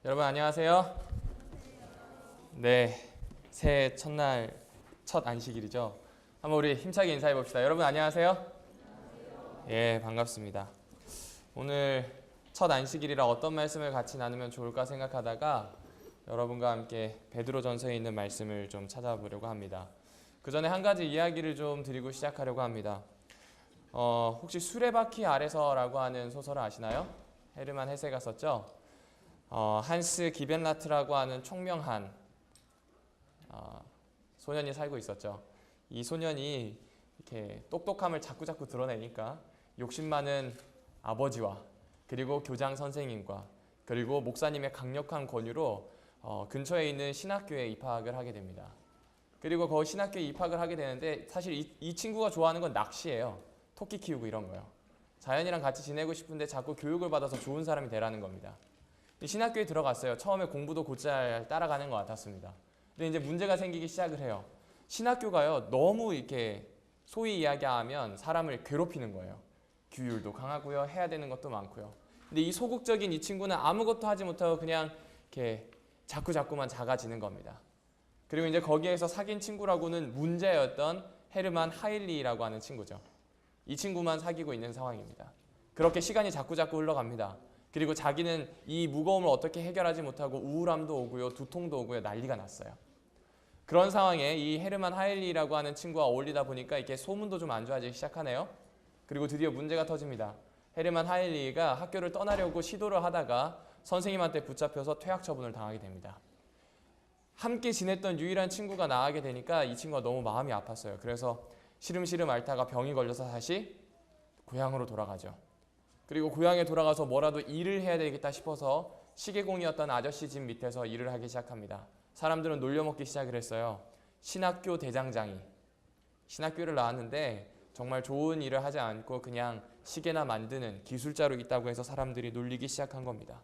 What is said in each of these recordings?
여러분 안녕하세요. 네, 새해 첫날 첫 안식일이죠. 한번 우리 힘차게 인사해 봅시다. 여러분 안녕하세요. 예, 반갑습니다. 오늘 첫 안식일이라 어떤 말씀을 같이 나누면 좋을까 생각하다가 여러분과 함께 베드로전서에 있는 말씀을 좀 찾아보려고 합니다. 그 전에 한 가지 이야기를 좀 드리고 시작하려고 합니다. 혹시 수레바퀴 아래서라고 하는 소설을 아시나요? 헤르만 헤세가 썼죠. 한스 기벤라트라고 하는 총명한 소년이 살고 있었죠. 이 소년이 이렇게 똑똑함을 자꾸자꾸 드러내니까 욕심 많은 아버지와 그리고 교장 선생님과 그리고 목사님의 강력한 권유로 근처에 있는 신학교에 입학을 하게 됩니다. 그리고 그 신학교에 입학을 하게 되는데 사실 이 친구가 좋아하는 건 낚시예요. 토끼 키우고 이런 거요. 자연이랑 같이 지내고 싶은데 자꾸 교육을 받아서 좋은 사람이 되라는 겁니다. 신학교에 들어갔어요. 처음에 공부도 곧잘 따라가는 것 같았습니다. 근데 이제 문제가 생기기 시작을 해요. 신학교가요, 너무 이렇게 소위 이야기하면 사람을 괴롭히는 거예요. 규율도 강하고요, 해야 되는 것도 많고요. 근데 이 소극적인 이 친구는 아무것도 하지 못하고 그냥 이렇게 자꾸만 작아지는 겁니다. 그리고 이제 거기에서 사귄 친구라고는 문제였던 헤르만 하일리라고 하는 친구죠. 이 친구만 사귀고 있는 상황입니다. 그렇게 시간이 자꾸 흘러갑니다. 그리고 자기는 이 무거움을 어떻게 해결하지 못하고 우울함도 오고요, 두통도 오고요, 난리가 났어요. 그런 상황에 이 헤르만 하일리라고 하는 친구와 어울리다 보니까 이렇게 소문도 좀 안 좋아지기 시작하네요. 그리고 드디어 문제가 터집니다. 헤르만 하일리가 학교를 떠나려고 시도를 하다가 선생님한테 붙잡혀서 퇴학 처분을 당하게 됩니다. 함께 지냈던 유일한 친구가 나가게 되니까 이 친구가 너무 마음이 아팠어요. 그래서 시름시름 앓다가 병이 걸려서 다시 고향으로 돌아가죠. 그리고 고향에 돌아가서 뭐라도 일을 해야 되겠다 싶어서 시계공이었던 아저씨 집 밑에서 일을 하기 시작합니다. 사람들은 놀려먹기 시작을 했어요. 신학교 대장장이. 신학교를 나왔는데 정말 좋은 일을 하지 않고 그냥 시계나 만드는 기술자로 있다고 해서 사람들이 놀리기 시작한 겁니다.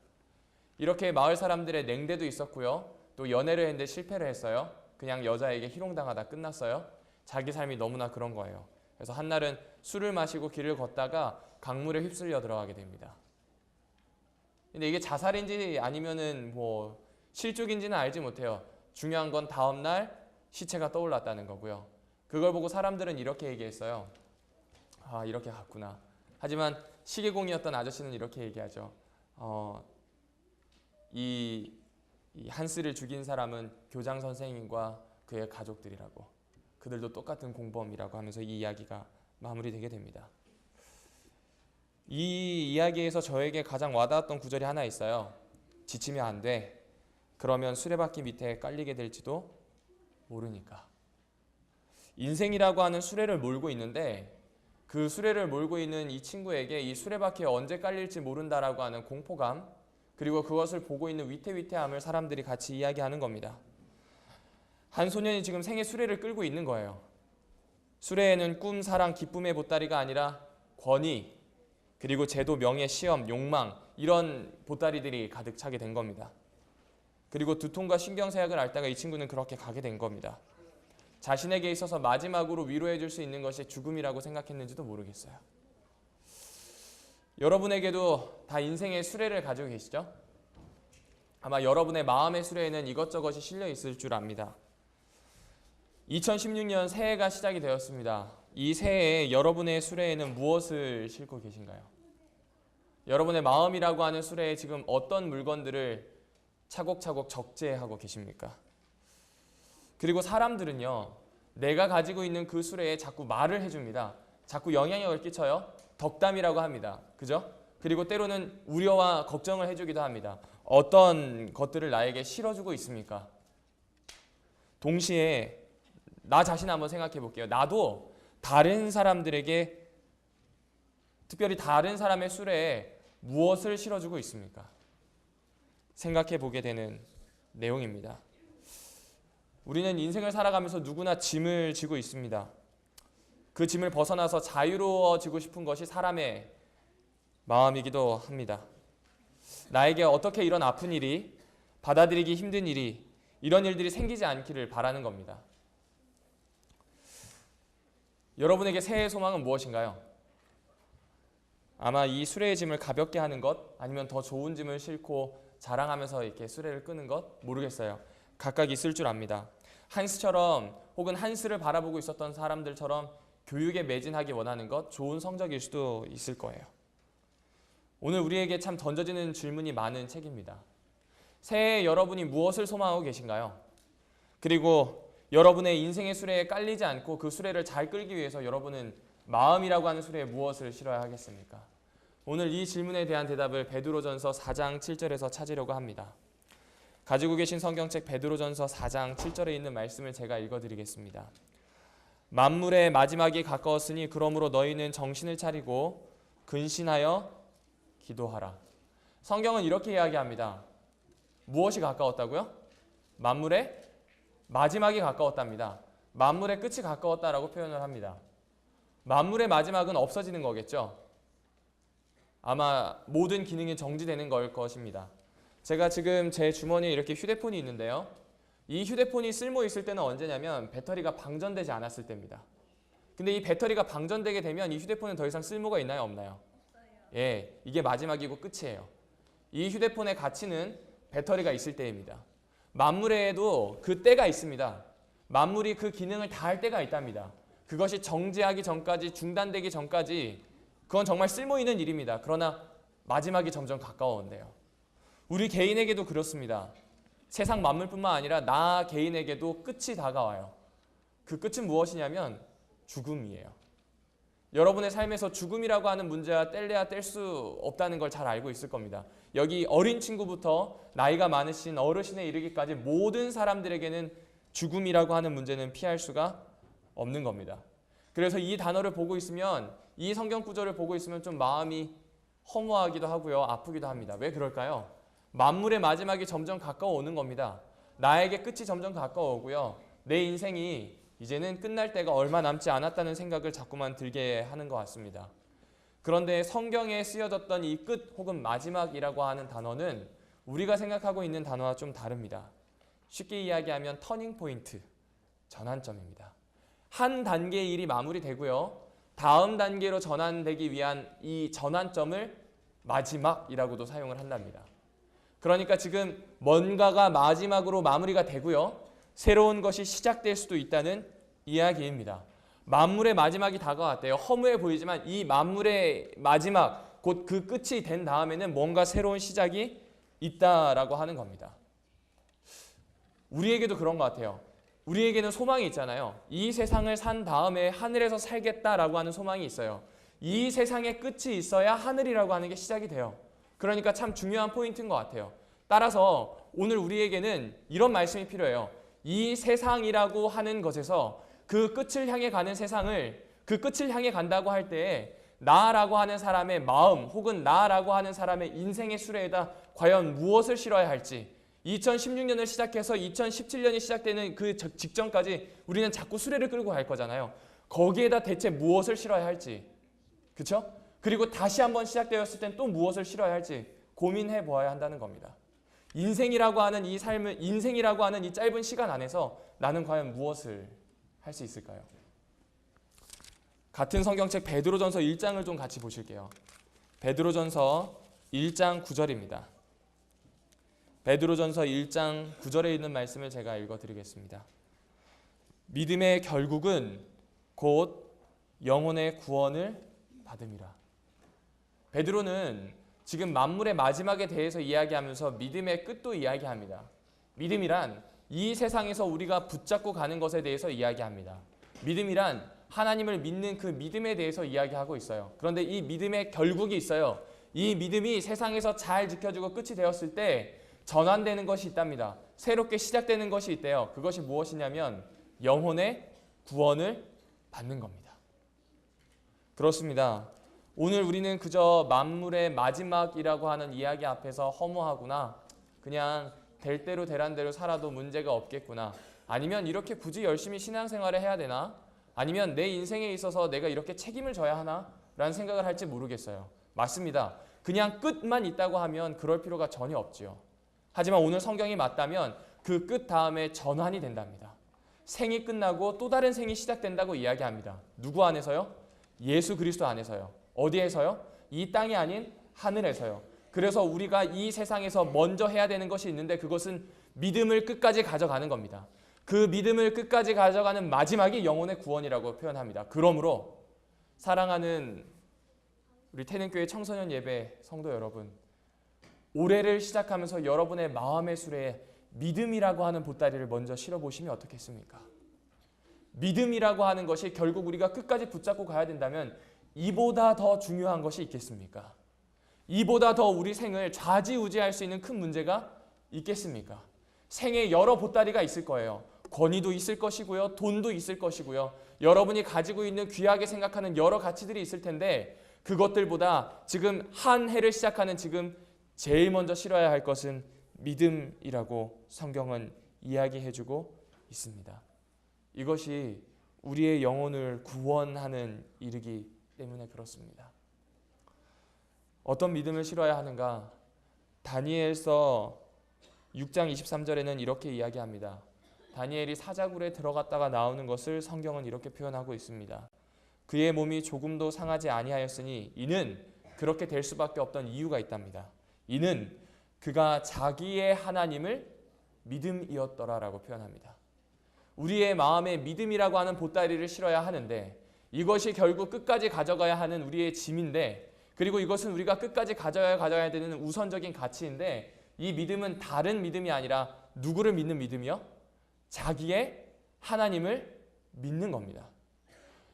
이렇게 마을 사람들의 냉대도 있었고요. 또 연애를 했는데 실패를 했어요. 그냥 여자에게 희롱당하다 끝났어요. 자기 삶이 너무나 그런 거예요. 그래서 한날은 술을 마시고 길을 걷다가 강물에 휩쓸려 들어가게 됩니다. 근데 이게 자살인지 아니면은 뭐 실족인지는 알지 못해요. 중요한 건 다음날 시체가 떠올랐다는 거고요. 그걸 보고 사람들은 이렇게 얘기했어요. 아, 이렇게 갔구나. 하지만 시계공이었던 아저씨는 이렇게 얘기하죠. 이 한스를 죽인 사람은 교장 선생님과 그의 가족들이라고. 그들도 똑같은 공범이라고 하면서 이 이야기가 마무리되게 됩니다. 이 이야기에서 저에게 가장 와닿았던 구절이 하나 있어요. 지치면 안 돼. 그러면 수레바퀴 밑에 깔리게 될지도 모르니까. 인생이라고 하는 수레를 몰고 있는데 그 수레를 몰고 있는 이 친구에게 이 수레바퀴에 언제 깔릴지 모른다라고 하는 공포감, 그리고 그것을 보고 있는 위태위태함을 사람들이 같이 이야기하는 겁니다. 한 소년이 지금 생의 수레를 끌고 있는 거예요. 수레에는 꿈, 사랑, 기쁨의 보따리가 아니라 권위, 그리고 제도, 명예, 시험, 욕망 이런 보따리들이 가득 차게 된 겁니다. 그리고 두통과 신경쇠약을 앓다가 이 친구는 그렇게 가게 된 겁니다. 자신에게 있어서 마지막으로 위로해 줄 수 있는 것이 죽음이라고 생각했는지도 모르겠어요. 여러분에게도 다 인생의 수레를 가지고 계시죠? 아마 여러분의 마음의 수레에는 이것저것이 실려 있을 줄 압니다. 2016년 새해가 시작이 되었습니다. 이 새해에 여러분의 수레에는 무엇을 싣고 계신가요? 여러분의 마음이라고 하는 수레에 지금 어떤 물건들을 차곡차곡 적재하고 계십니까? 그리고 사람들은요, 내가 가지고 있는 그 수레에 자꾸 말을 해줍니다. 자꾸 영향력을 끼쳐요. 덕담이라고 합니다. 그죠? 그리고 때로는 우려와 걱정을 해주기도 합니다. 어떤 것들을 나에게 실어주고 있습니까? 동시에 나 자신 한번 생각해 볼게요. 나도 다른 사람들에게, 특별히 다른 사람의 수레에 무엇을 실어주고 있습니까? 생각해 보게 되는 내용입니다. 우리는 인생을 살아가면서 누구나 짐을 지고 있습니다. 그 짐을 벗어나서 자유로워지고 싶은 것이 사람의 마음이기도 합니다. 나에게 어떻게 이런 아픈 일이, 받아들이기 힘든 일이, 이런 일들이 생기지 않기를 바라는 겁니다. 여러분에게 새해 소망은 무엇인가요? 아마 이 수레의 짐을 가볍게 하는 것, 아니면 더 좋은 짐을 싣고 자랑하면서 이렇게 수레를 끄는 것, 모르겠어요. 각각 있을 줄 압니다. 한스처럼 혹은 한스를 바라보고 있었던 사람들처럼 교육에 매진하기 원하는 것, 좋은 성적일 수도 있을 거예요. 오늘 우리에게 참 던져지는 질문이 많은 책입니다. 새해에 여러분이 무엇을 소망하고 계신가요? 그리고 여러분의 인생의 수레에 깔리지 않고 그 수레를 잘 끌기 위해서 여러분은 마음이라고 하는 수레에 무엇을 실어야 하겠습니까? 오늘 이 질문에 대한 대답을 베드로전서 4장 7절에서 찾으려고 합니다. 가지고 계신 성경책 베드로전서 4장 7절에 있는 말씀을 제가 읽어드리겠습니다. 만물의 마지막이 가까웠으니 그러므로 너희는 정신을 차리고 근신하여 기도하라. 성경은 이렇게 이야기합니다. 무엇이 가까웠다고요? 만물의 마지막이 가까웠답니다. 만물의 끝이 가까웠다라고 표현을 합니다. 만물의 마지막은 없어지는 거겠죠. 아마 모든 기능이 정지되는 걸 것입니다. 제가 지금 제 주머니에 이렇게 휴대폰이 있는데요. 이 휴대폰이 쓸모 있을 때는 언제냐면 배터리가 방전되지 않았을 때입니다. 근데 이 배터리가 방전되게 되면 이 휴대폰은 더 이상 쓸모가 있나요? 없나요? 예, 이게 마지막이고 끝이에요. 이 휴대폰의 가치는 배터리가 있을 때입니다. 만물에도 그 때가 있습니다. 만물이 그 기능을 다할 때가 있답니다. 그것이 정지하기 전까지, 중단되기 전까지 그건 정말 쓸모 있는 일입니다. 그러나 마지막이 점점 가까워온대요. 우리 개인에게도 그렇습니다. 세상 만물뿐만 아니라 나 개인에게도 끝이 다가와요. 그 끝은 무엇이냐면 죽음이에요. 여러분의 삶에서 죽음이라고 하는 문제와 뗄래야 뗄 수 없다는 걸 잘 알고 있을 겁니다. 여기 어린 친구부터 나이가 많으신 어르신에 이르기까지 모든 사람들에게는 죽음이라고 하는 문제는 피할 수가 없는 겁니다. 그래서 이 단어를 보고 있으면, 이 성경 구절을 보고 있으면 좀 마음이 허무하기도 하고요, 아프기도 합니다. 왜 그럴까요? 만물의 마지막이 점점 가까워오는 겁니다. 나에게 끝이 점점 가까워오고요, 내 인생이 이제는 끝날 때가 얼마 남지 않았다는 생각을 자꾸만 들게 하는 것 같습니다. 그런데 성경에 쓰여졌던 이 끝 혹은 마지막이라고 하는 단어는 우리가 생각하고 있는 단어와 좀 다릅니다. 쉽게 이야기하면 터닝 포인트, 전환점입니다. 한 단계의 일이 마무리되고요, 다음 단계로 전환되기 위한 이 전환점을 마지막이라고도 사용을 한답니다. 그러니까 지금 뭔가가 마지막으로 마무리가 되고요, 새로운 것이 시작될 수도 있다는 이야기입니다. 만물의 마지막이 다가왔대요. 허무해 보이지만 이 만물의 마지막, 곧 그 끝이 된 다음에는 뭔가 새로운 시작이 있다라고 하는 겁니다. 우리에게도 그런 것 같아요. 우리에게는 소망이 있잖아요. 이 세상을 산 다음에 하늘에서 살겠다라고 하는 소망이 있어요. 이 세상의 끝이 있어야 하늘이라고 하는 게 시작이 돼요. 그러니까 참 중요한 포인트인 것 같아요. 따라서 오늘 우리에게는 이런 말씀이 필요해요. 이 세상이라고 하는 것에서 그 끝을 향해 가는 세상을, 그 끝을 향해 간다고 할 때에 나라고 하는 사람의 마음 혹은 나라고 하는 사람의 인생의 수레에다 과연 무엇을 실어야 할지, 2016년을 시작해서 2017년이 시작되는 그 직전까지 우리는 자꾸 수레를 끌고 갈 거잖아요. 거기에다 대체 무엇을 실어야 할지, 그렇죠? 그리고 다시 한번 시작되었을 땐 또 무엇을 실어야 할지 고민해 보아야 한다는 겁니다. 인생이라고 하는 이 삶을, 인생이라고 하는 이 짧은 시간 안에서 나는 과연 무엇을 할 수 있을까요? 같은 성경책 베드로전서 1장을 좀 같이 보실게요. 베드로전서 1장 9절입니다. 베드로전서 1장 9절에 있는 말씀을 제가 읽어드리겠습니다. 믿음의 결국은 곧 영혼의 구원을 받음이라. 베드로는 지금 만물의 마지막에 대해서 이야기하면서 믿음의 끝도 이야기합니다. 믿음이란 이 세상에서 우리가 붙잡고 가는 것에 대해서 이야기합니다. 믿음이란 하나님을 믿는 그 믿음에 대해서 이야기하고 있어요. 그런데 이 믿음의 결국이 있어요. 이 믿음이 세상에서 잘 지켜지고 끝이 되었을 때 전환되는 것이 있답니다. 새롭게 시작되는 것이 있대요. 그것이 무엇이냐면 영혼의 구원을 받는 겁니다. 그렇습니다. 오늘 우리는 그저 만물의 마지막이라고 하는 이야기 앞에서 허무하구나, 그냥 될 대로 되란 대로 살아도 문제가 없겠구나, 아니면 이렇게 굳이 열심히 신앙생활을 해야 되나, 아니면 내 인생에 있어서 내가 이렇게 책임을 져야 하나 라는 생각을 할지 모르겠어요. 맞습니다. 그냥 끝만 있다고 하면 그럴 필요가 전혀 없지요. 하지만 오늘 성경이 맞다면 그 끝 다음에 전환이 된답니다. 생이 끝나고 또 다른 생이 시작된다고 이야기합니다. 누구 안에서요? 예수 그리스도 안에서요. 어디에서요? 이 땅이 아닌 하늘에서요. 그래서 우리가 이 세상에서 먼저 해야 되는 것이 있는데 그것은 믿음을 끝까지 가져가는 겁니다. 그 믿음을 끝까지 가져가는 마지막이 영혼의 구원이라고 표현합니다. 그러므로 사랑하는 우리 태능교회 청소년 예배 성도 여러분, 올해를 시작하면서 여러분의 마음의 수레에 믿음이라고 하는 보따리를 먼저 실어보시면 어떻겠습니까? 믿음이라고 하는 것이 결국 우리가 끝까지 붙잡고 가야 된다면 이보다 더 중요한 것이 있겠습니까? 이보다 더 우리 생을 좌지우지할 수 있는 큰 문제가 있겠습니까? 생에 여러 보따리가 있을 거예요. 권위도 있을 것이고요. 돈도 있을 것이고요. 여러분이 가지고 있는 귀하게 생각하는 여러 가치들이 있을 텐데 그것들보다 지금 한 해를 시작하는 지금 제일 먼저 실어야 할 것은 믿음이라고 성경은 이야기해주고 있습니다. 이것이 우리의 영혼을 구원하는 일이기 때문에 그렇습니다. 어떤 믿음을 실어야 하는가? 다니엘서 6장 23절에는 이렇게 이야기합니다. 다니엘이 사자굴에 들어갔다가 나오는 것을 성경은 이렇게 표현하고 있습니다. 그의 몸이 조금도 상하지 아니하였으니 이는 그렇게 될 수밖에 없던 이유가 있답니다. 이는 그가 자기의 하나님을 믿음이었더라라고 표현합니다. 우리의 마음에 믿음이라고 하는 보따리를 실어야 하는데 이것이 결국 끝까지 가져가야 하는 우리의 짐인데 그리고 이것은 우리가 끝까지 가져야 되는 우선적인 가치인데 이 믿음은 다른 믿음이 아니라 누구를 믿는 믿음이요? 자기의 하나님을 믿는 겁니다.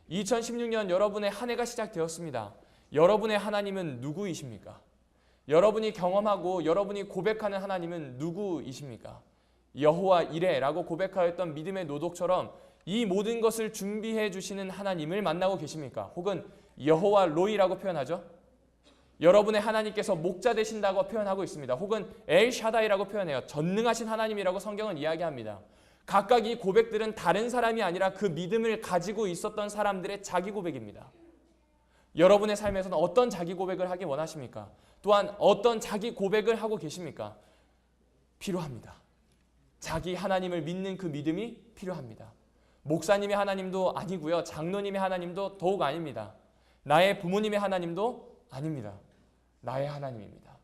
2016년 여러분의 한 해가 시작되었습니다. 여러분의 하나님은 누구이십니까? 여러분이 경험하고 여러분이 고백하는 하나님은 누구이십니까? 여호와 이레라고 고백하였던 믿음의 노독처럼 이 모든 것을 준비해 주시는 하나님을 만나고 계십니까? 혹은 여호와 로이라고 표현하죠. 여러분의 하나님께서 목자 되신다고 표현하고 있습니다. 혹은 엘 샤다이라고 표현해요. 전능하신 하나님이라고 성경은 이야기합니다. 각각 이 고백들은 다른 사람이 아니라 그 믿음을 가지고 있었던 사람들의 자기 고백입니다. 여러분의 삶에서는 어떤 자기 고백을 하기 원하십니까? 또한 어떤 자기 고백을 하고 계십니까? 필요합니다. 자기 하나님을 믿는 그 믿음이 필요합니다. 목사님의 하나님도 아니고요. 장로님의 하나님도 더욱 아닙니다. 나의 부모님의 하나님도 아닙니다. 나의 하나님입니다.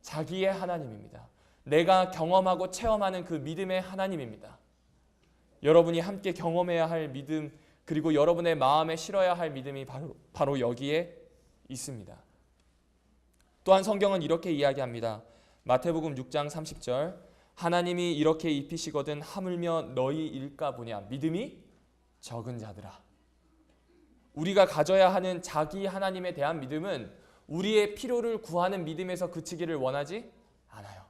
자기의 하나님입니다. 내가 경험하고 체험하는 그 믿음의 하나님입니다. 여러분이 함께 경험해야 할 믿음 그리고 여러분의 마음에 실어야 할 믿음이 바로 여기에 있습니다. 또한 성경은 이렇게 이야기합니다. 마태복음 6장 30절 하나님이 이렇게 입히시거든 하물며 너희일까 보냐 믿음이 적은 자들아. 우리가 가져야 하는 자기 하나님에 대한 믿음은 우리의 필요를 구하는 믿음에서 그치기를 원하지 않아요.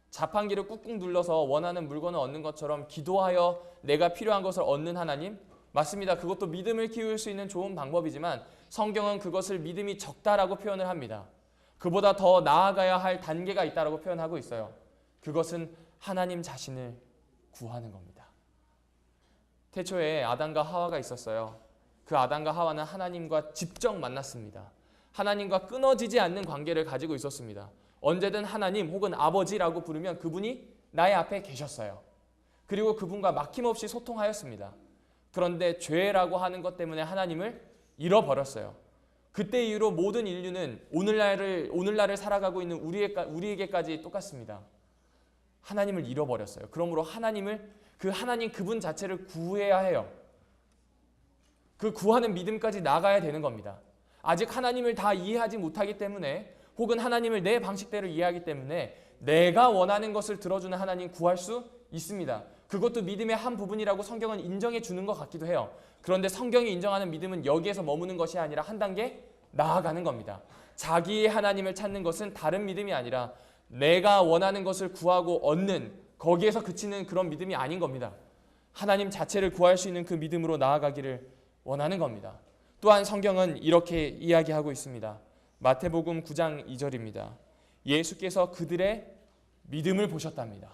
자판기를 꾹꾹 눌러서 원하는 물건을 얻는 것처럼 기도하여 내가 필요한 것을 얻는 하나님? 맞습니다. 그것도 믿음을 키울 수 있는 좋은 방법이지만 성경은 그것을 믿음이 적다라고 표현을 합니다. 그보다 더 나아가야 할 단계가 있다라고 표현하고 있어요. 그것은 하나님 자신을 구하는 겁니다. 태초에 아담과 하와가 있었어요. 그 아담과 하와는 하나님과 직접 만났습니다. 하나님과 끊어지지 않는 관계를 가지고 있었습니다. 언제든 하나님 혹은 아버지라고 부르면 그분이 나의 앞에 계셨어요. 그리고 그분과 막힘없이 소통하였습니다. 그런데 죄라고 하는 것 때문에 하나님을 잃어버렸어요. 그때 이후로 모든 인류는 오늘날을 살아가고 있는 우리에게까지 똑같습니다. 하나님을 잃어버렸어요. 그러므로 그 하나님 그분 자체를 구해야 해요. 그 구하는 믿음까지 나가야 되는 겁니다. 아직 하나님을 다 이해하지 못하기 때문에 혹은 하나님을 내 방식대로 이해하기 때문에 내가 원하는 것을 들어주는 하나님 구할 수 있습니다. 그것도 믿음의 한 부분이라고 성경은 인정해 주는 것 같기도 해요. 그런데 성경이 인정하는 믿음은 여기에서 머무는 것이 아니라 한 단계 나아가는 겁니다. 자기의 하나님을 찾는 것은 다른 믿음이 아니라 내가 원하는 것을 구하고 얻는 거기에서 그치는 그런 믿음이 아닌 겁니다. 하나님 자체를 구할 수 있는 그 믿음으로 나아가기를 원하는 겁니다. 또한 성경은 이렇게 이야기하고 있습니다. 마태복음 9장 2절입니다. 예수께서 그들의 믿음을 보셨답니다.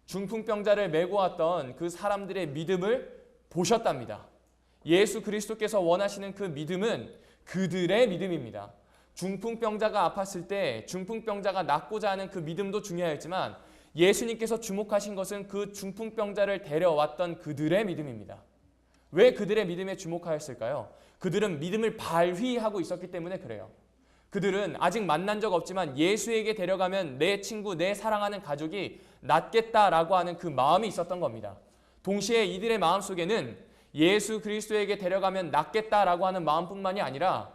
중풍병자를 메고 왔던 그 사람들의 믿음을 보셨답니다. 예수 그리스도께서 원하시는 그 믿음은 그들의 믿음입니다. 중풍병자가 아팠을 때 중풍병자가 낫고자 하는 그 믿음도 중요했지만 예수님께서 주목하신 것은 그 중풍병자를 데려왔던 그들의 믿음입니다. 왜 그들의 믿음에 주목하였을까요? 그들은 믿음을 발휘하고 있었기 때문에 그래요. 그들은 아직 만난 적 없지만 예수에게 데려가면 내 친구, 내 사랑하는 가족이 낫겠다라고 하는 그 마음이 있었던 겁니다. 동시에 이들의 마음속에는 예수 그리스도에게 데려가면 낫겠다라고 하는 마음뿐만이 아니라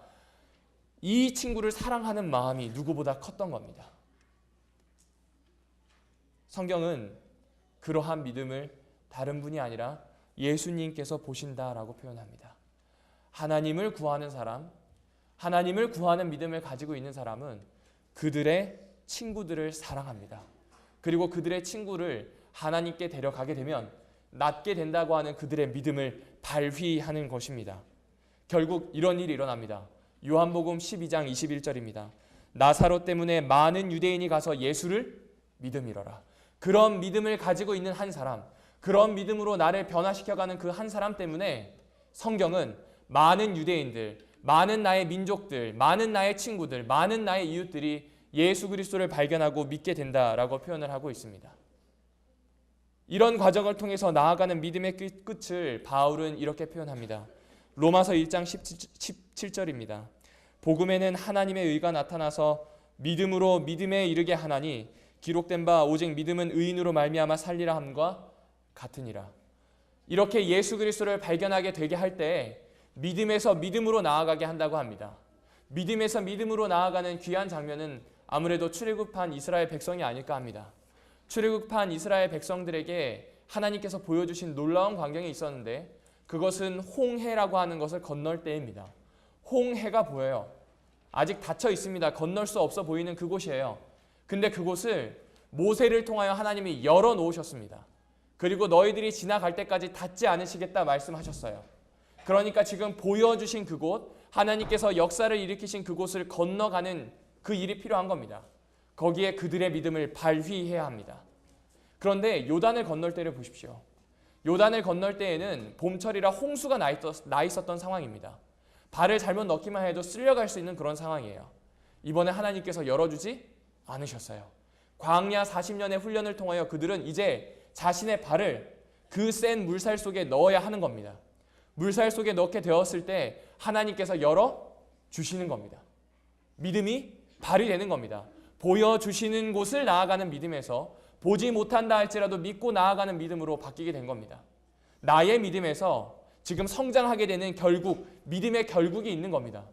이 친구를 사랑하는 마음이 누구보다 컸던 겁니다. 성경은 그러한 믿음을 다른 분이 아니라 예수님께서 보신다라고 표현합니다. 하나님을 구하는 사람, 하나님을 구하는 믿음을 가지고 있는 사람은 그들의 친구들을 사랑합니다. 그리고 그들의 친구를 하나님께 데려가게 되면 낫게 된다고 하는 그들의 믿음을 발휘하는 것입니다. 결국 이런 일이 일어납니다. 요한복음 12장 21절입니다. 나사로 때문에 많은 유대인이 가서 예수를 믿음이러라. 그런 믿음을 가지고 있는 한 사람, 그런 믿음으로 나를 변화시켜가는 그 한 사람 때문에 성경은 많은 유대인들, 많은 나의 민족들, 많은 나의 친구들, 많은 나의 이웃들이 예수 그리스도를 발견하고 믿게 된다라고 표현을 하고 있습니다. 이런 과정을 통해서 나아가는 믿음의 끝을 바울은 이렇게 표현합니다. 로마서 1장 17절입니다. 복음에는 하나님의 의가 나타나서 믿음으로 믿음에 이르게 하나니 기록된 바 오직 믿음은 의인으로 말미암아 살리라 함과 같으니라. 이렇게 예수 그리스도를 발견하게 되게 할 때 믿음에서 믿음으로 나아가게 한다고 합니다. 믿음에서 믿음으로 나아가는 귀한 장면은 아무래도 출애굽한 이스라엘 백성이 아닐까 합니다. 출애굽한 이스라엘 백성들에게 하나님께서 보여주신 놀라운 광경이 있었는데 그것은 홍해라고 하는 것을 건널 때입니다. 홍해가 보여요. 아직 닫혀 있습니다. 건널 수 없어 보이는 그곳이에요. 근데 그곳을 모세를 통하여 하나님이 열어 놓으셨습니다. 그리고 너희들이 지나갈 때까지 닫지 않으시겠다 말씀하셨어요. 그러니까 지금 보여주신 그곳, 하나님께서 역사를 일으키신 그곳을 건너가는 그 일이 필요한 겁니다. 거기에 그들의 믿음을 발휘해야 합니다. 그런데 요단을 건널 때를 보십시오. 요단을 건널 때에는 봄철이라 홍수가 나 있었던 상황입니다. 발을 잘못 넣기만 해도 쓸려갈 수 있는 그런 상황이에요. 이번에 하나님께서 열어주지 않으셨어요. 광야 40년의 훈련을 통하여 그들은 이제 자신의 발을 그 센 물살 속에 넣어야 하는 겁니다. 물살 속에 넣게 되었을 때 하나님께서 열어주시는 겁니다. 믿음이 발휘되는 겁니다. 보여주시는 곳을 나아가는 믿음에서 보지 못한다 할지라도 믿고 나아가는 믿음으로 바뀌게 된 겁니다. 나의 믿음에서 지금 성장하게 되는 결국, 믿음의 결국이 있는 겁니다.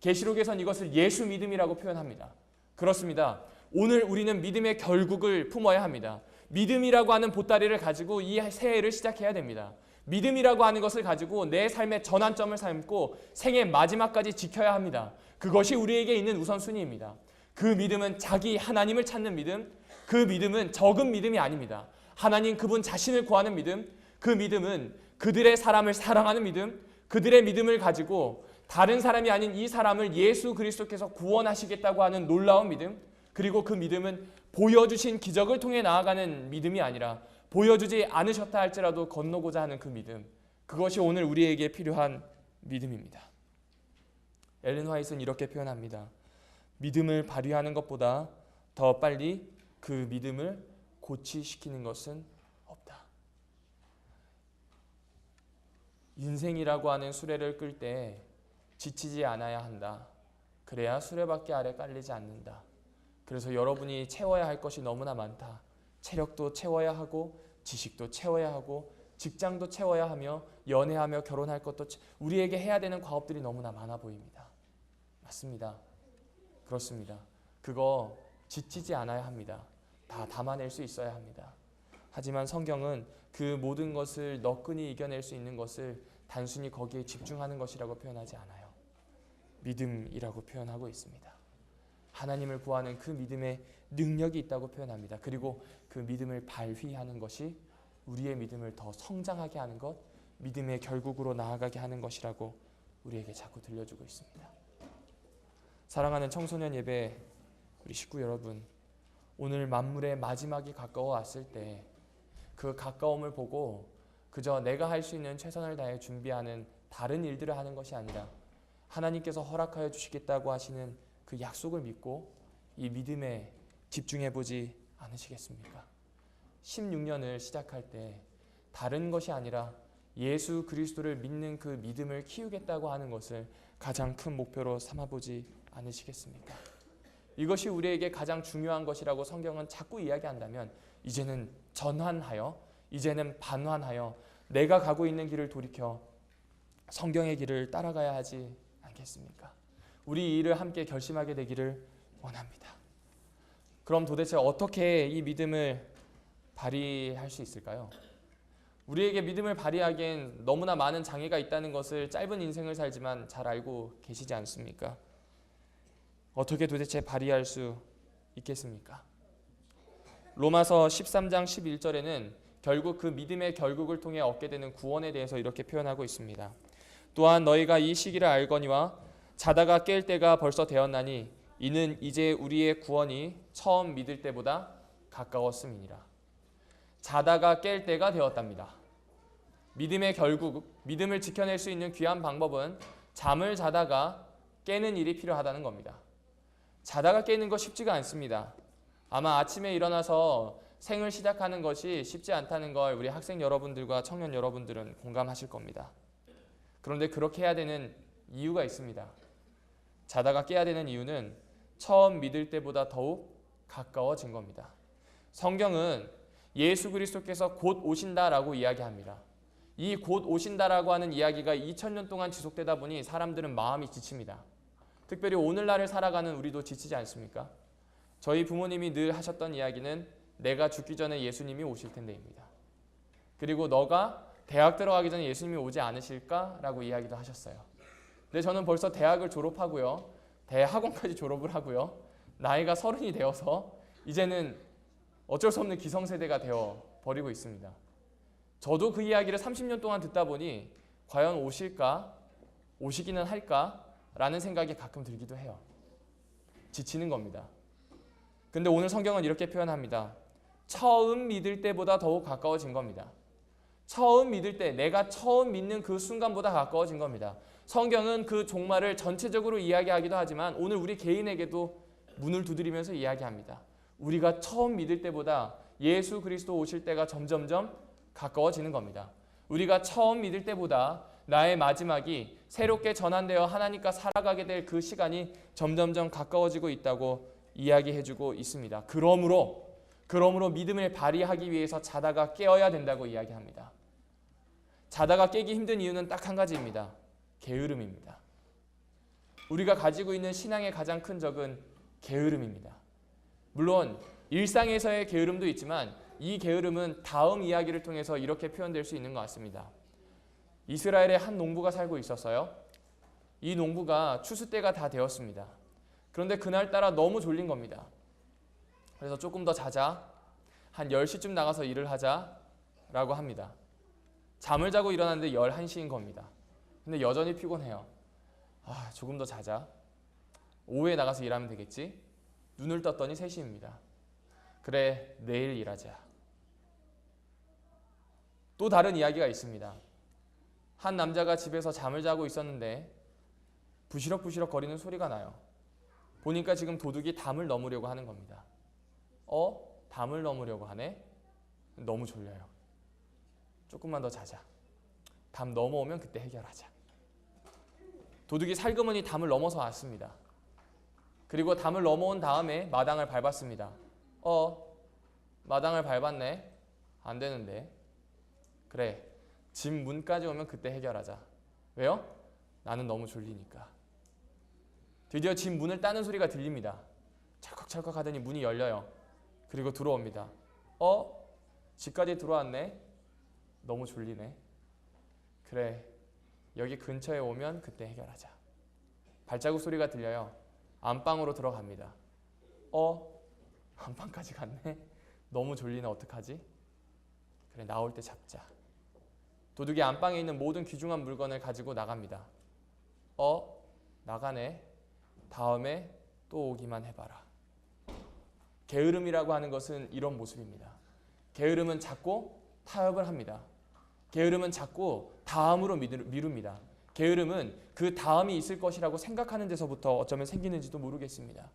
계시록에선 이것을 예수 믿음이라고 표현합니다. 그렇습니다. 오늘 우리는 믿음의 결국을 품어야 합니다. 믿음이라고 하는 보따리를 가지고 이 새해를 시작해야 됩니다. 믿음이라고 하는 것을 가지고 내 삶의 전환점을 삼고 생의 마지막까지 지켜야 합니다. 그것이 우리에게 있는 우선순위입니다. 그 믿음은 자기 하나님을 찾는 믿음, 그 믿음은 적은 믿음이 아닙니다. 하나님 그분 자신을 구하는 믿음, 그 믿음은 그들의 사람을 사랑하는 믿음, 그들의 믿음을 가지고 다른 사람이 아닌 이 사람을 예수 그리스도께서 구원하시겠다고 하는 놀라운 믿음, 그리고 그 믿음은 보여주신 기적을 통해 나아가는 믿음이 아니라 보여주지 않으셨다 할지라도 건너고자 하는 그 믿음, 그것이 오늘 우리에게 필요한 믿음입니다. 엘렌 화이트는 이렇게 표현합니다. 믿음을 발휘하는 것보다 더 빨리 그 믿음을 고치시키는 것은 없다. 인생이라고 하는 수레를 끌 때 지치지 않아야 한다. 그래야 수레바퀴 아래 깔리지 않는다. 그래서 여러분이 채워야 할 것이 너무나 많다. 체력도 채워야 하고 지식도 채워야 하고 직장도 채워야 하며 연애하며 결혼할 것도 우리에게 해야 되는 과업들이 너무나 많아 보입니다. 맞습니다. 그렇습니다. 그거 지치지 않아야 합니다. 다 담아낼 수 있어야 합니다. 하지만 성경은 그 모든 것을 너끈히 이겨낼 수 있는 것을 단순히 거기에 집중하는 것이라고 표현하지 않아요. 믿음이라고 표현하고 있습니다. 하나님을 구하는 그 믿음의 능력이 있다고 표현합니다. 그리고 그 믿음을 발휘하는 것이 우리의 믿음을 더 성장하게 하는 것, 믿음의 결국으로 나아가게 하는 것이라고 우리에게 자꾸 들려주고 있습니다. 사랑하는 청소년 예배 우리 식구 여러분, 오늘 만물의 마지막이 가까워 왔을 때 그 가까움을 보고 그저 내가 할 수 있는 최선을 다해 준비하는 다른 일들을 하는 것이 아니라 하나님께서 허락하여 주시겠다고 하시는 그 약속을 믿고 이 믿음에 집중해보지 않으시겠습니까? 16년을 시작할 때 다른 것이 아니라 예수 그리스도를 믿는 그 믿음을 키우겠다고 하는 것을 가장 큰 목표로 삼아보지 않으시겠습니까? 이것이 우리에게 가장 중요한 것이라고 성경은 자꾸 이야기한다면 이제는 전환하여, 이제는 반환하여 내가 가고 있는 길을 돌이켜 성경의 길을 따라가야 하지 않겠습니까? 우리 이 일을 함께 결심하게 되기를 원합니다. 그럼 도대체 어떻게 이 믿음을 발휘할 수 있을까요? 우리에게 믿음을 발휘하기엔 너무나 많은 장애가 있다는 것을 짧은 인생을 살지만 잘 알고 계시지 않습니까? 어떻게 도대체 발휘할 수 있겠습니까? 로마서 13장 11절에는 결국 그 믿음의 결국을 통해 얻게 되는 구원에 대해서 이렇게 표현하고 있습니다. 또한 너희가 이 시기를 알거니와 자다가 깰 때가 벌써 되었나니 이는 이제 우리의 구원이 처음 믿을 때보다 가까웠음이니라. 자다가 깰 때가 되었답니다. 믿음의 결국, 믿음을 지켜낼 수 있는 귀한 방법은 잠을 자다가 깨는 일이 필요하다는 겁니다. 자다가 깨는 거 쉽지가 않습니다. 아마 아침에 일어나서 생을 시작하는 것이 쉽지 않다는 걸 우리 학생 여러분들과 청년 여러분들은 공감하실 겁니다. 그런데 그렇게 해야 되는 이유가 있습니다. 자다가 깨야 되는 이유는 처음 믿을 때보다 더욱 가까워진 겁니다. 성경은 예수 그리스도께서 곧 오신다라고 이야기합니다. 이 곧 오신다라고 하는 이야기가 2000년 동안 지속되다 보니 사람들은 마음이 지칩니다. 특별히 오늘날을 살아가는 우리도 지치지 않습니까? 저희 부모님이 늘 하셨던 이야기는 내가 죽기 전에 예수님이 오실 텐데입니다. 그리고 너가 대학 들어가기 전에 예수님이 오지 않으실까라고 이야기도 하셨어요. 근데 저는 벌써 대학을 졸업하고요. 대학원까지 졸업을 하고요. 나이가 30이 되어서 이제는 어쩔 수 없는 기성세대가 되어 버리고 있습니다. 저도 그 이야기를 30년 동안 듣다 보니 과연 오실까? 오시기는 할까? 라는 생각이 가끔 들기도 해요. 지치는 겁니다. 근데 오늘 성경은 이렇게 표현합니다. 처음 믿을 때보다 더욱 가까워진 겁니다. 처음 믿을 때, 내가 처음 믿는 그 순간보다 가까워진 겁니다. 성경은 그 종말을 전체적으로 이야기하기도 하지만 오늘 우리 개인에게도 문을 두드리면서 이야기합니다. 우리가 처음 믿을 때보다 예수 그리스도 오실 때가 점점점 가까워지는 겁니다. 우리가 처음 믿을 때보다 나의 마지막이 새롭게 전환되어 하나님과 살아가게 될 그 시간이 점점점 가까워지고 있다고 이야기해주고 있습니다. 그러므로 믿음을 발휘하기 위해서 자다가 깨어야 된다고 이야기합니다. 자다가 깨기 힘든 이유는 딱 한 가지입니다. 게으름입니다. 우리가 가지고 있는 신앙의 가장 큰 적은 게으름입니다. 물론 일상에서의 게으름도 있지만 이 게으름은 다음 이야기를 통해서 이렇게 표현될 수 있는 것 같습니다. 이스라엘에 한 농부가 살고 있었어요. 이 농부가 추수 때가 다 되었습니다. 그런데 그날따라 너무 졸린 겁니다. 그래서 조금 더 자자, 한 10시쯤 나가서 일을 하자라고 합니다. 잠을 자고 일어났는데 11시인 겁니다. 근데 여전히 피곤해요. 조금 더 자자. 오후에 나가서 일하면 되겠지? 눈을 떴더니 3시입니다. 그래, 내일 일하자. 또 다른 이야기가 있습니다. 한 남자가 집에서 잠을 자고 있었는데 부시럭부시럭 거리는 소리가 나요. 보니까 지금 도둑이 담을 넘으려고 하는 겁니다. 담을 넘으려고 하네? 너무 졸려요. 조금만 더 자자. 담 넘어오면 그때 해결하자. 도둑이 살그머니 담을 넘어서 왔습니다. 그리고 담을 넘어온 다음에 마당을 밟았습니다. 마당을 밟았네? 안 되는데. 그래, 집 문까지 오면 그때 해결하자. 왜요? 나는 너무 졸리니까. 드디어 집 문을 따는 소리가 들립니다. 찰컥찰컥 하더니 문이 열려요. 그리고 들어옵니다. 집까지 들어왔네? 너무 졸리네. 그래, 여기 근처에 오면 그때 해결하자. 발자국 소리가 들려요. 안방으로 들어갑니다. 안방까지 갔네? 너무 졸리네. 어떡하지? 그래, 나올 때 잡자. 도둑이 안방에 있는 모든 귀중한 물건을 가지고 나갑니다. 나가네. 다음에 또 오기만 해봐라. 게으름이라고 하는 것은 이런 모습입니다. 게으름은 자꾸 타협을 합니다. 게으름은 자꾸 다음으로 미룹니다. 게으름은 그 다음이 있을 것이라고 생각하는 데서부터 어쩌면 생기는지도 모르겠습니다.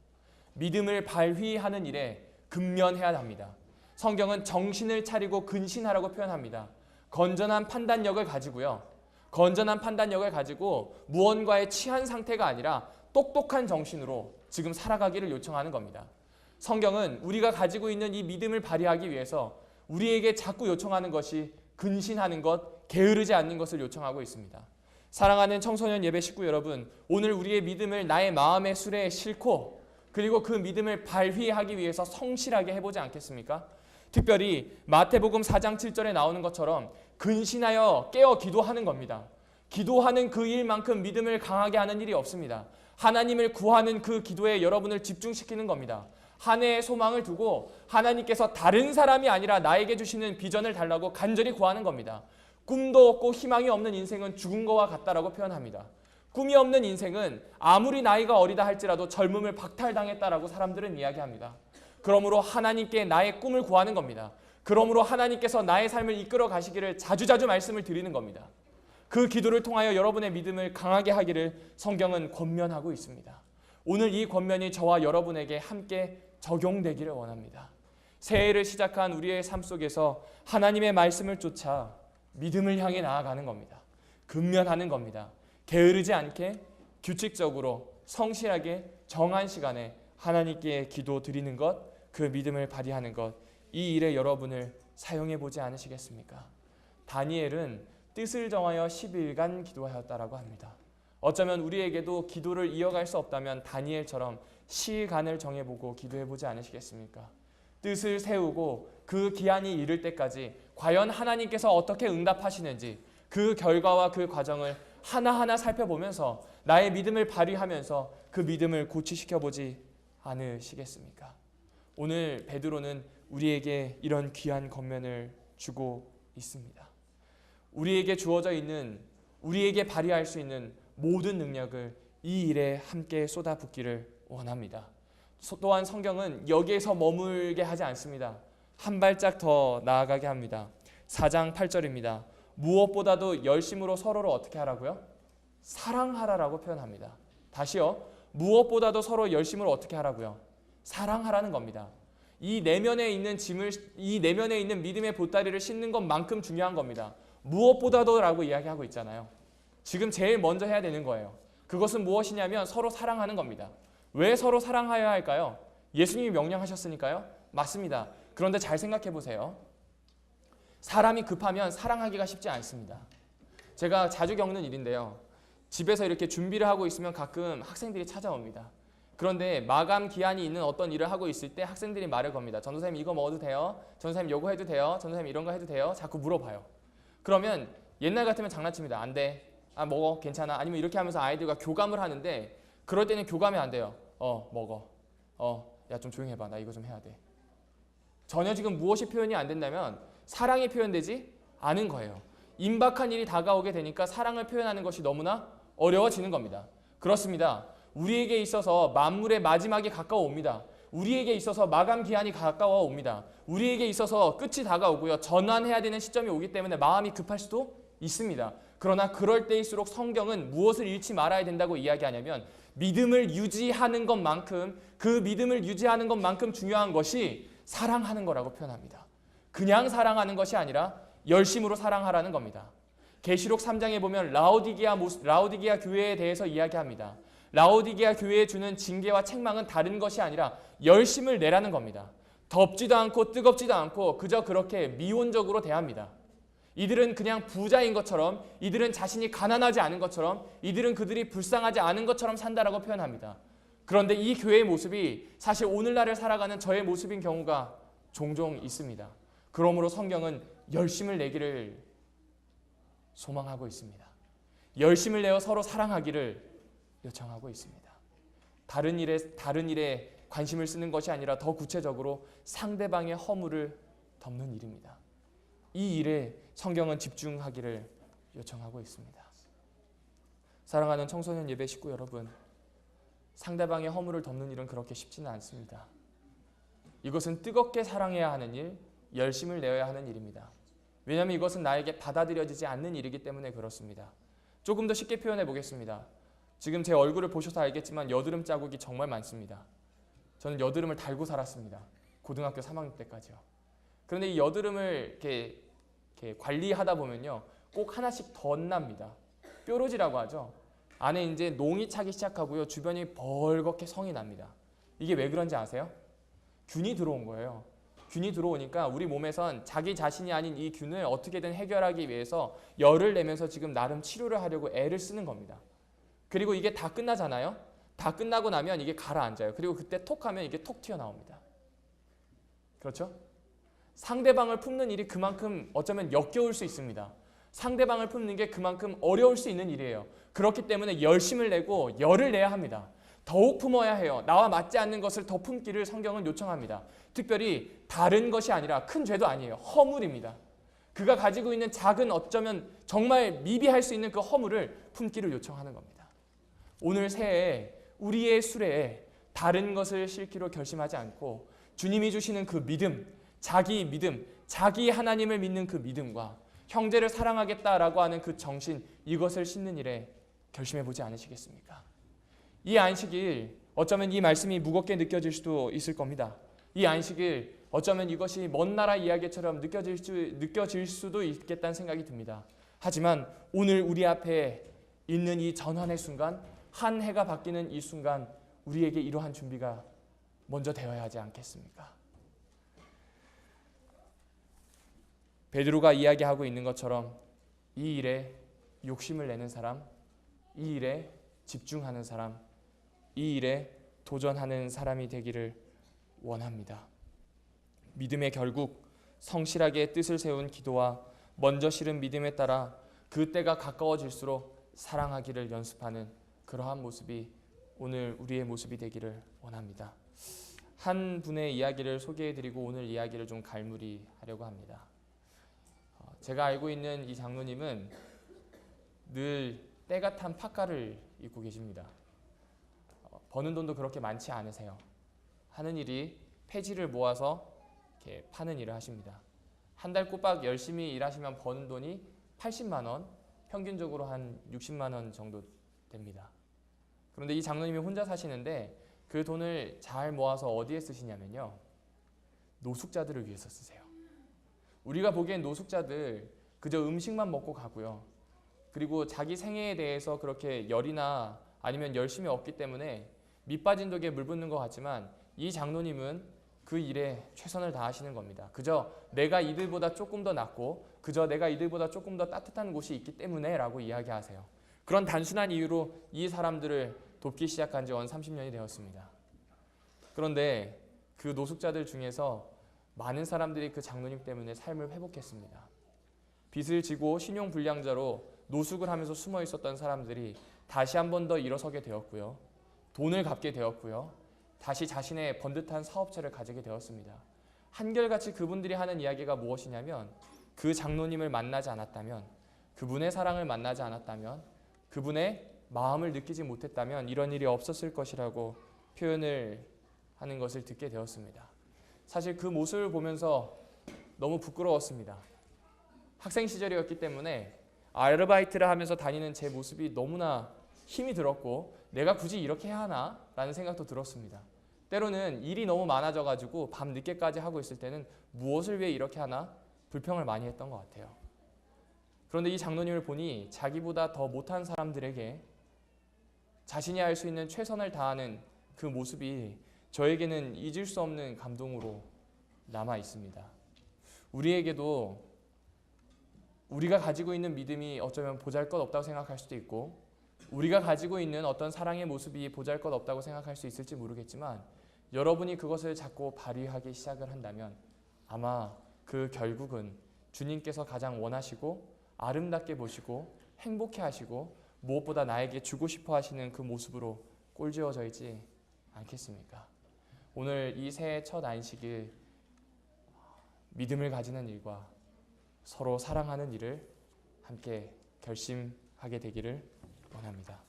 믿음을 발휘하는 일에 근면해야 합니다. 성경은 정신을 차리고 근신하라고 표현합니다. 건전한 판단력을 가지고요. 건전한 판단력을 가지고 무언가에 취한 상태가 아니라 똑똑한 정신으로 지금 살아가기를 요청하는 겁니다. 성경은 우리가 가지고 있는 이 믿음을 발휘하기 위해서 우리에게 자꾸 요청하는 것이 근신하는 것, 게으르지 않는 것을 요청하고 있습니다. 사랑하는 청소년 예배 식구 여러분, 오늘 우리의 믿음을 나의 마음의 수레에 싣고 그리고 그 믿음을 발휘하기 위해서 성실하게 해보지 않겠습니까? 특별히 마태복음 4장 7절에 나오는 것처럼 근신하여 깨어 기도하는 겁니다. 기도하는 그 일만큼 믿음을 강하게 하는 일이 없습니다. 하나님을 구하는 그 기도에 여러분을 집중시키는 겁니다. 한 해의 소망을 두고 하나님께서 다른 사람이 아니라 나에게 주시는 비전을 달라고 간절히 구하는 겁니다. 꿈도 없고 희망이 없는 인생은 죽은 것과 같다라고 표현합니다. 꿈이 없는 인생은 아무리 나이가 어리다 할지라도 젊음을 박탈당했다라고 사람들은 이야기합니다. 그러므로 하나님께 나의 꿈을 구하는 겁니다. 그러므로 하나님께서 나의 삶을 이끌어 가시기를 자주자주 말씀을 드리는 겁니다. 그 기도를 통하여 여러분의 믿음을 강하게 하기를 성경은 권면하고 있습니다. 오늘 이 권면이 저와 여러분에게 함께 적용되기를 원합니다. 새해를 시작한 우리의 삶 속에서 하나님의 말씀을 쫓아 믿음을 향해 나아가는 겁니다. 근면하는 겁니다. 게으르지 않게 규칙적으로 성실하게 정한 시간에 하나님께 기도 드리는 것, 그 믿음을 발휘하는 것, 이 일에 여러분을 사용해 보지 않으시겠습니까? 다니엘은 뜻을 정하여 10일간 기도하였다라고 합니다. 어쩌면 우리에게도 기도를 이어갈 수 없다면 다니엘처럼 시간을 정해보고 기도해보지 않으시겠습니까? 뜻을 세우고 그 기한이 이를 때까지 과연 하나님께서 어떻게 응답하시는지 그 결과와 그 과정을 하나하나 살펴보면서 나의 믿음을 발휘하면서 그 믿음을 고취시켜보지 않으시겠습니까? 오늘 베드로는 우리에게 이런 귀한 권면을 주고 있습니다. 우리에게 주어져 있는, 우리에게 발휘할 수 있는 모든 능력을 이 일에 함께 쏟아붓기를 원합니다. 또한 성경은 여기에서 머물게 하지 않습니다. 한 발짝 더 나아가게 합니다. 4장 8절입니다. 무엇보다도 열심으로 서로를 어떻게 하라고요? 사랑하라라고 표현합니다. 다시요. 무엇보다도 서로 열심으로 어떻게 하라고요? 사랑하라는 겁니다. 이 내면에 있는 짐을, 이 내면에 있는 믿음의 보따리를 싣는 것만큼 중요한 겁니다. 무엇보다도라고 이야기하고 있잖아요. 지금 제일 먼저 해야 되는 거예요. 그것은 무엇이냐면 서로 사랑하는 겁니다. 왜 서로 사랑하여야 할까요? 예수님이 명령하셨으니까요. 맞습니다. 그런데 잘 생각해 보세요. 사람이 급하면 사랑하기가 쉽지 않습니다. 제가 자주 겪는 일인데요. 집에서 이렇게 준비를 하고 있으면 가끔 학생들이 찾아옵니다. 그런데 마감 기한이 있는 어떤 일을 하고 있을 때 학생들이 말을 겁니다. 전도사님 이거 먹어도 돼요? 전도사님 요거 해도 돼요? 전도사님 이런 거 해도 돼요? 자꾸 물어봐요. 그러면 옛날 같으면 장난칩니다. 안 돼. 아 먹어. 괜찮아. 아니면 이렇게 하면서 아이들과 교감을 하는데 그럴 때는 교감이 안 돼요. 먹어. 야 좀 조용히 해봐. 나 이거 좀 해야 돼. 전혀 지금 무엇이 표현이 안 된다면 사랑이 표현되지 않은 거예요. 임박한 일이 다가오게 되니까 사랑을 표현하는 것이 너무나 어려워지는 겁니다. 그렇습니다. 우리에게 있어서 만물의 마지막이 가까워옵니다. 우리에게 있어서 마감 기한이 가까워옵니다. 우리에게 있어서 끝이 다가오고요. 전환해야 되는 시점이 오기 때문에 마음이 급할 수도 있습니다. 그러나 그럴 때일수록 성경은 무엇을 잃지 말아야 된다고 이야기하냐면 믿음을 유지하는 것만큼, 그 믿음을 유지하는 것만큼 중요한 것이 사랑하는 거라고 표현합니다. 그냥 사랑하는 것이 아니라 열심으로 사랑하라는 겁니다. 계시록 3장에 보면 라오디게아 교회에 대해서 이야기합니다. 라오디게아 교회에 주는 징계와 책망은 다른 것이 아니라 열심을 내라는 겁니다. 덥지도 않고 뜨겁지도 않고 그저 그렇게 미온적으로 대합니다. 이들은 그냥 부자인 것처럼, 이들은 자신이 가난하지 않은 것처럼, 이들은 그들이 불쌍하지 않은 것처럼 산다라고 표현합니다. 그런데 이 교회의 모습이 사실 오늘날을 살아가는 저의 모습인 경우가 종종 있습니다. 그러므로 성경은 열심을 내기를 소망하고 있습니다. 열심을 내어 서로 사랑하기를 요청하고 있습니다. 다른 일에 관심을 쓰는 것이 아니라 더 구체적으로 상대방의 허물을 덮는 일입니다. 이 일에 성경은 집중하기를 요청하고 있습니다. 사랑하는 청소년 예배 식구 여러분, 상대방의 허물을 덮는 일은 그렇게 쉽지는 않습니다. 이것은 뜨겁게 사랑해야 하는 일, 열심을 내어야 하는 일입니다. 왜냐하면 이것은 나에게 받아들여지지 않는 일이기 때문에 그렇습니다. 조금 더 쉽게 표현해 보겠습니다. 지금 제 얼굴을 보셔서 알겠지만 여드름 자국이 정말 많습니다. 저는 여드름을 달고 살았습니다. 고등학교 3학년 때까지요. 그런데 이 여드름을 이렇게 이렇게 관리하다 보면요, 꼭 하나씩 덧납니다. 뾰루지라고 하죠. 안에 이제 농이 차기 시작하고요, 주변이 벌겋게 성이 납니다. 이게 왜 그런지 아세요? 균이 들어온 거예요. 균이 들어오니까 우리 몸에선 자기 자신이 아닌 이 균을 어떻게든 해결하기 위해서 열을 내면서 지금 나름 치료를 하려고 애를 쓰는 겁니다. 그리고 이게 다 끝나잖아요. 다 끝나고 나면 이게 가라앉아요. 그리고 그때 톡 하면 이게 톡 튀어나옵니다. 그렇죠? 상대방을 품는 일이 그만큼 어쩌면 역겨울 수 있습니다. 상대방을 품는 게 그만큼 어려울 수 있는 일이에요. 그렇기 때문에 열심을 내고 열을 내야 합니다. 더욱 품어야 해요. 나와 맞지 않는 것을 더 품기를 성경은 요청합니다. 특별히 다른 것이 아니라 큰 죄도 아니에요. 허물입니다. 그가 가지고 있는 작은 어쩌면 정말 미비할 수 있는 그 허물을 품기를 요청하는 겁니다. 오늘 새해에 우리의 수레에 다른 것을 싣기로 결심하지 않고 주님이 주시는 그 믿음, 자기 하나님을 믿는 그 믿음과 형제를 사랑하겠다라고 하는 그 정신, 이것을 싣는 일에 결심해보지 않으시겠습니까? 이 안식일, 어쩌면 이 말씀이 무겁게 느껴질 수도 있을 겁니다. 이 안식일, 어쩌면 이것이 먼 나라 이야기처럼 느껴질 수도 있겠다는 생각이 듭니다. 하지만 오늘 우리 앞에 있는 이 전환의 순간, 한 해가 바뀌는 이 순간, 우리에게 이러한 준비가 먼저 되어야 하지 않겠습니까? 베드로가 이야기하고 있는 것처럼 이 일에 욕심을 내는 사람, 이 일에 집중하는 사람, 이 일에 도전하는 사람이 되기를 원합니다. 믿음의 결국 성실하게 뜻을 세운 기도와 먼저 실은 믿음에 따라 그 때가 가까워질수록 사랑하기를 연습하는 그러한 모습이 오늘 우리의 모습이 되기를 원합니다. 한 분의 이야기를 소개해드리고 오늘 이야기를 좀 갈무리하려고 합니다. 제가 알고 있는 이 장로님은 늘 때가 탄 파카를 입고 계십니다. 버는 돈도 그렇게 많지 않으세요. 하는 일이 폐지를 모아서 이렇게 파는 일을 하십니다. 한 달 꼬박 열심히 일하시면 버는 돈이 80만 원, 평균적으로 한 60만 원 정도 됩니다. 그런데 이 장로님이 혼자 사시는데 그 돈을 잘 모아서 어디에 쓰시냐면요, 노숙자들을 위해서 쓰세요. 우리가 보기엔 노숙자들 그저 음식만 먹고 가고요. 그리고 자기 생애에 대해서 그렇게 열이나 아니면 열심히 없기 때문에 밑 빠진 독에 물 붓는 것 같지만 이 장로님은 그 일에 최선을 다하시는 겁니다. 그저 내가 이들보다 조금 더 낫고 그저 내가 이들보다 조금 더 따뜻한 곳이 있기 때문에 라고 이야기하세요. 그런 단순한 이유로 이 사람들을 돕기 시작한 지 30년이 되었습니다. 그런데 그 노숙자들 중에서 많은 사람들이 그 장로님 때문에 삶을 회복했습니다. 빚을 지고 신용불량자로 노숙을 하면서 숨어 있었던 사람들이 다시 한 번 더 일어서게 되었고요. 돈을 갚게 되었고요. 다시 자신의 번듯한 사업체를 가지게 되었습니다. 한결같이 그분들이 하는 이야기가 무엇이냐면 그 장로님을 만나지 않았다면, 그분의 사랑을 만나지 않았다면, 그분의 마음을 느끼지 못했다면 이런 일이 없었을 것이라고 표현을 하는 것을 듣게 되었습니다. 사실 그 모습을 보면서 너무 부끄러웠습니다. 학생 시절이었기 때문에 아르바이트를 하면서 다니는 제 모습이 너무나 힘이 들었고 내가 굳이 이렇게 해야 하나? 라는 생각도 들었습니다. 때로는 일이 너무 많아져가지고 밤 늦게까지 하고 있을 때는 무엇을 위해 이렇게 하나? 불평을 많이 했던 것 같아요. 그런데 이 장로님을 보니 자기보다 더 못한 사람들에게 자신이 할 수 있는 최선을 다하는 그 모습이 저에게는 잊을 수 없는 감동으로 남아 있습니다. 우리에게도 우리가 가지고 있는 믿음이 어쩌면 보잘것없다고 생각할 수도 있고 우리가 가지고 있는 어떤 사랑의 모습이 보잘것없다고 생각할 수 있을지 모르겠지만 여러분이 그것을 자꾸 발휘하기 시작을 한다면 아마 그 결국은 주님께서 가장 원하시고 아름답게 보시고 행복해 하시고 무엇보다 나에게 주고 싶어 하시는 그 모습으로 꼴지어져 있지 않겠습니까? 오늘 이 새해 첫 안식일 믿음을 가지는 일과 서로 사랑하는 일을 함께 결심하게 되기를 원합니다.